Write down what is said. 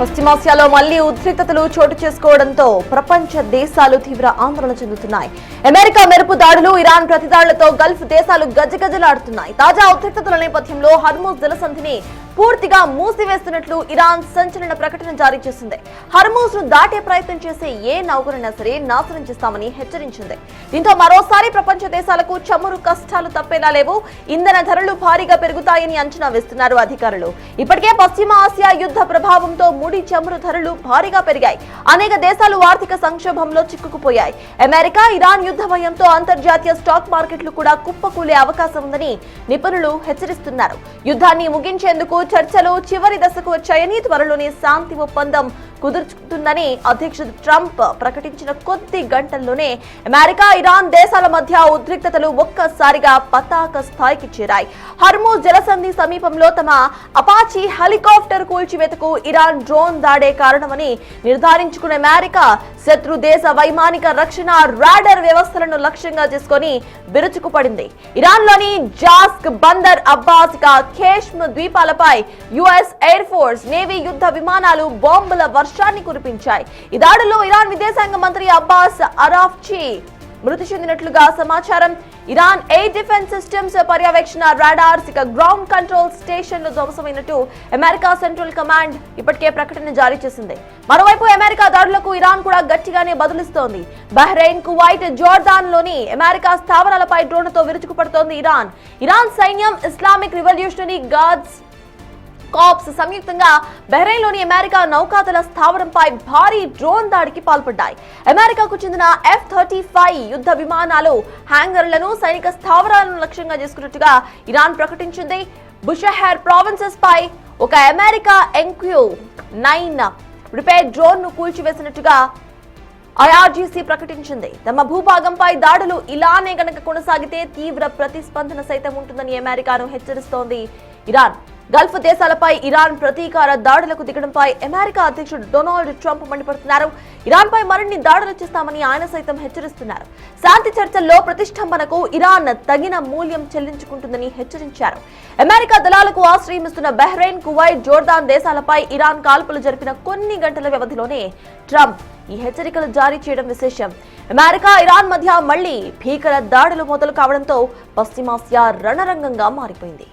పశ్చిమాసియాలో మళ్లీ ఉద్రిక్తతలు చోటు చేసుకోవడంతో ప్రపంచ దేశాలు తీవ్ర ఆందోళన చెందుతున్నాయి. అమెరికా మెరుపు దాడులు, ఇరాన్ ప్రతిదాడులతో గల్ఫ్ దేశాలు గజగజలాడుతున్నాయి. తాజా ఉద్రిక్తతల నేపథ్యంలో హర్మూజ్ జలసంధిని పూర్తిగా మూసివేస్తున్నట్లు ఇరాన్ సంచలన ప్రకటన జారీ చేసింది. హర్మూజ్ ను దాటే ప్రయత్నం చేసే ఏ నౌకరైనా సరే నాశనం చేస్తామని హెచ్చరించింది. దీంతో మరోసారి ప్రపంచ దేశాలకు చమురు కష్టాలు తప్పేలా లేవు. ఇంధన ధరలు భారీగా పెరుగుతాయని అంచనా వేస్తున్నారు అధికారులు. ఇప్పటికే పశ్చిమ ఆసియా యుద్ధ ప్రభావంతో ముడి చమురు ధరలు భారీగా పెరిగాయి. అనేక దేశాలు ఆర్థిక సంక్షోభంలో చిక్కుకుపోయాయి. అమెరికా ఇరాన్ యుద్ధ భయంతో అంతర్జాతీయ స్టాక్ మార్కెట్లు కూడా కుప్పకూలే అవకాశం ఉందని నిపుణులు హెచ్చరిస్తున్నారు. యుద్ధాన్ని ముగించేందుకు చర్చలు చివరి దశకు వచ్చాయని, త్వరలోనే శాంతి ఒప్పందం కుదురుతుందని అధ్యక్షుడు ట్రంప్ ప్రకటించిన కొద్ది గంటల్లోనే అమెరికా ఇరాన్ దేశాల మధ్య ఉద్రిక్తతలు ఒక్కసారిగా పతాక స్థాయికి చేరాయి. హర్మూజ్ జలసంధి సమీపంలో తమ అపాచీ హెలికాప్టర్ కూల్చివేతకు ఇరాన్ డ్రోన్ దాడే కారణమని నిర్ధారించుకున్న అమెరికా శత్రు దేశ వైమానిక రక్షణ రాడర్ వ్యవస్థలను లక్ష్యంగా చేసుకుని విరుచుకుపడింది. ఇరాన్ లోని జాస్క్, బందర్ అబ్బాస్, ఖేష్మ్ ద్వీపాలపై యుఎస్ ఎయిర్ ఫోర్స్, నేవీ యుద్ధ విమానాలు బాంబుల వర్షాన్ని కురిపించాయి. ఈ దాడుల్లో ఇరాన్ విదేశాంగ మంత్రి అబ్బాస్ అరాఫ్చి మృతి చెందినట్లుగా సమాచారం. ఇరాన్ ఎయిర్ డిఫెన్స్ సిస్టమ్స్ పర్యవేక్షణ రాడార్స్, గ్రౌండ్ కంట్రోల్ స్టేషన్లు ధ్వంసమైనట్టు అమెరికా సెంట్రల్ కమాండ్ ఇప్పటికే ప్రకటన జారీ చేసింది. మరోవైపు అమెరికా దాడులకు ఇరాన్ కూడా గట్టిగానే బదులిస్తోంది. బహ్రెయిన్, కువైట్, జోర్దాన్ లోని అమెరికా స్థావరాలపై డ్రోన్లతో విరుచుకుపడుతోంది ఇరాన్ సైన్యం, ఇస్లామిక్ రివల్యూషనరీ గార్డ్స్ కార్ప్స్ సంయుక్తంగా బహ్రెయిన్ లోని అమెరికా నౌకాదళ స్థావరంపై భారీ డ్రోన్ దాడికి పాల్పడ్డాయి. అమెరికాకు చెందిన F-35 యుద్ధ విమానాలు హ్యాంగర్లను, సైనిక స్థావరాలను లక్ష్యంగా చేసుకున్నట్టుగా ఇరాన్ ప్రకటించింది. బుషహర్ ప్రావిన్సెస్ పై ఒక అమెరికా MQ-9 రిపేర్ డ్రోన్ ను కూల్చివేసినట్టుగా IRGC ప్రకటించింది. తమ భూభాగంపై దాడులు ఇలానే గనక కొనసాగితే తీవ్ర ప్రతిస్పందన సైతం ఉంటుందని అమెరికాను హెచ్చరిస్తోంది ఇరాన్. గల్ఫ్ దేశాలపై ఇరాన్ ప్రతీకార దాడులకు దిగడంపై అమెరికా అధ్యక్షుడు డొనాల్డ్ ట్రంప్ మండిపడుతున్నారు. ఇరాన్ పై మరిన్ని దాడులు చేస్తామని ఆయన సైతం హెచ్చరిస్తున్నారు. శాంతి చర్చల్లో ప్రతిష్టంభనకు ఇరాన్ తగిన మూల్యం చెల్లించుకుంటుందని హెచ్చరించారు. అమెరికా దళాలకు ఆశ్రయమిస్తున్న బహ్రెయిన్, కువైట్, జోర్దాన్ దేశాలపై ఇరాన్ కాల్పులు జరిపిన కొన్ని గంటల వ్యవధిలోనే ట్రంప్ ఈ హెచ్చరికలు జారీ చేయడం విశేషం. అమెరికా ఇరాన్ మధ్య మళ్లీ భీకర దాడులు మొదలు కావడంతో పశ్చిమాసియా రణరంగంగా మారిపోయింది.